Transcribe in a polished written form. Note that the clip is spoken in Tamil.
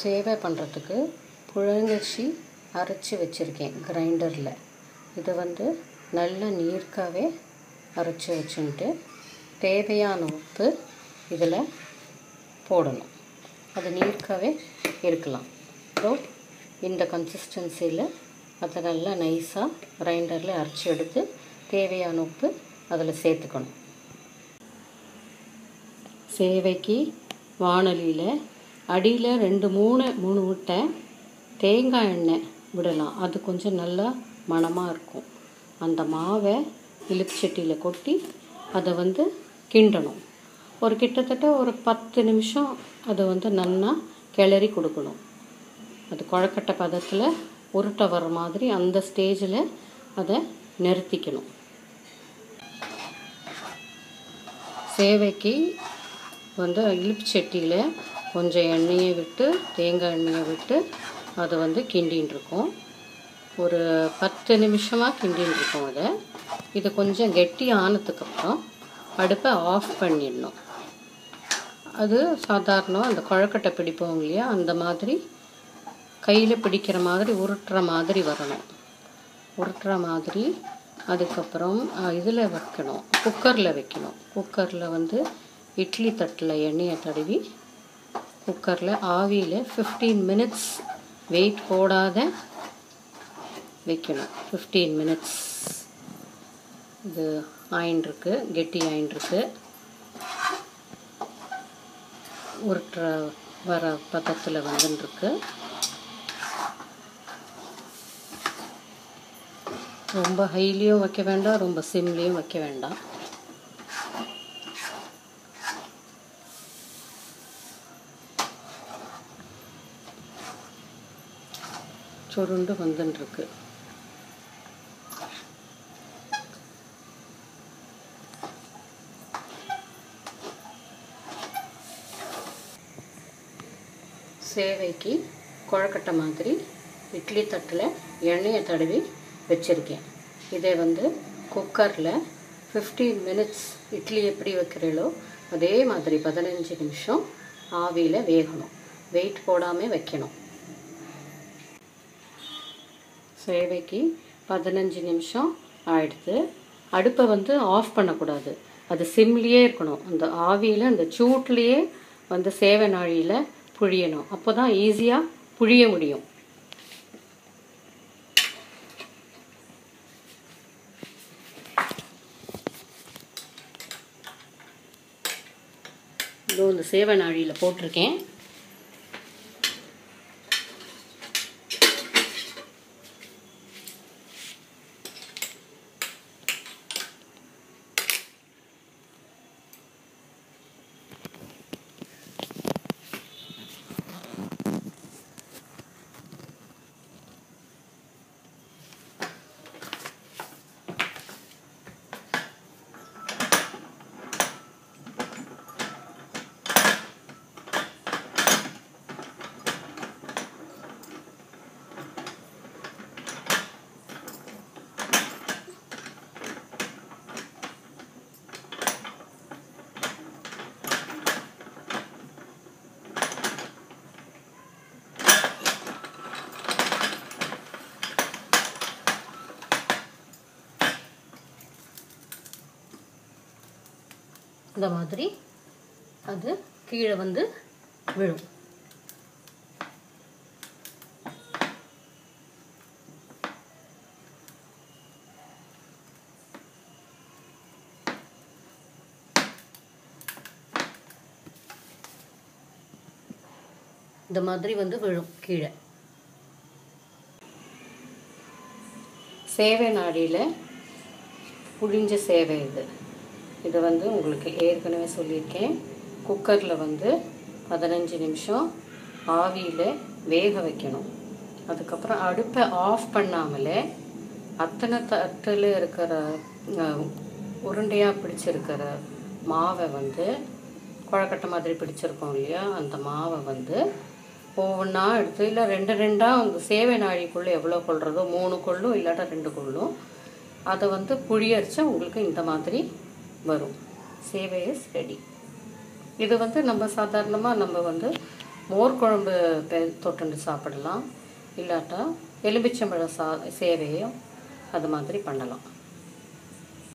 சேவை பண்ணுறதுக்கு புழங்கரிசி அரைச்சி வச்சுருக்கேன் கிரைண்டரில். இதை நல்ல நீர்க்காவே அரைச்சி வச்சுட்டு தேவையான உப்பு இதில் போடணும். அது நீர்க்காவே இருக்கலாம். அப்புறம் இந்த கன்சிஸ்டன்சியில் அதை நல்லா நைஸாக கிரைண்டரில் அரைச்சி எடுத்து தேவையான உப்பு அதில் சேர்த்துக்கணும். சேவைக்கு வாணலியில் அடியில் 2-3 முட்டை தேங்காய் எண்ணெய் விடலாம். அது கொஞ்சம் நல்லா மணமாக இருக்கும். அந்த மாவை இலுப்புச்சட்டியில் கொட்டி அதை கிண்டணும். கிட்டத்தட்ட ஒரு 10 நிமிஷம் அதை நல்லா கிளறி கொடுக்கணும். அது குழக்கட்டை பதத்தில் உருட்டை வர மாதிரி அந்த ஸ்டேஜில் அதை நிறுத்திக்கணும். சேவைக்கு இலுப்புச்சட்டியில் கொஞ்சம் எண்ணெயை விட்டு தேங்காய் எண்ணெயை விட்டு அதை கிண்டின்னு இருக்கோம். ஒரு 10 நிமிஷமாக கிண்டின்னு இருக்கோம். இது கொஞ்சம் கெட்டி ஆனதுக்கப்புறம் அடுப்பை ஆஃப் பண்ணிடணும். அது சாதாரணம் அந்த குழக்கட்டை பிடிப்போம் இல்லையா, அந்த மாதிரி கையில் பிடிக்கிற மாதிரி உருட்டுற மாதிரி வரணும். உருட்டுற மாதிரி அதுக்கப்புறம் இதில் வைக்கணும், குக்கரில் வைக்கணும். குக்கரில் இட்லி தட்டில் எண்ணெயை தடவி குக்கரில் ஆவியில் 15 மினிட்ஸ் வெயிட் போடாத வைக்கணும். 15 மினிட்ஸ். இது ஆயின்ருக்கு, கெட்டி ஆயின்ருக்கு. உருட்டுற வர பதத்தில் வந்துருக்கு. ரொம்ப ஹைலியும் வைக்க வேண்டாம், ரொம்ப சிம்லேயும் வைக்க வேண்டாம். சுருண்டு வந்துருக்கு. சேவைக்கு குழக்கட்டை மாதிரி இட்லி தட்டில் எண்ணெயை தடவி வச்சுருக்கேன். இதை குக்கரில் 15 மினிட்ஸ் இட்லி எப்படி வைக்கிறீங்களோ அதே மாதிரி 15 நிமிஷம் ஆவியில் வேகணும். வெயிட் போடாமல் வைக்கணும். சேவைக்கு 15 நிமிஷம் ஆயிடுத்து. அடுப்பை ஆஃப் பண்ணக்கூடாது, அது சிம்லேயே இருக்கணும். அந்த ஆவியில் அந்த சூட்லேயே சேவை நாழியில் புழியணும். அப்போ தான் ஈஸியாக புழிய முடியும். இதோ இந்த சேவை நாழியில் போட்டிருக்கேன். இந்த மாதிரி அது கீழே விழும். இந்த மாதிரி விழும் கீழே. சேவை நாடியில் புழிஞ்ச சேவை இது. இது உங்களுக்கு ஏற்கனவே சொல்லியிருக்கேன். குக்கரில் 15 நிமிஷம் ஆவியில் வேக வைக்கணும். அதுக்கப்புறம் அடுப்பை ஆஃப் பண்ணாமலே அத்தனை தட்டில் இருக்கிற உருண்டையாக பிடிச்சிருக்கிற மாவை குழக்கட்டை மாதிரி பிடிச்சிருக்கோம் இல்லையா, அந்த மாவை ஒவ்வொன்றா எடுத்து, இல்லை 2 சேவை நாழிக்குள்ளே எவ்வளோ கொள்றதோ 3 கொள்ளும் இல்லாட்டா 2 கொள்ளும், அதை புழியரிச்சா உங்களுக்கு இந்த மாதிரி வரும். சேவை இஸ் ரெடி. இது நம்ம சாதாரணமாக நம்ம மோர் குழம்பு தொட்டுண்டு சாப்பிடலாம், இல்லாட்டா எலுமிச்சம்பழ சேவையும் அது மாதிரி பண்ணலாம்.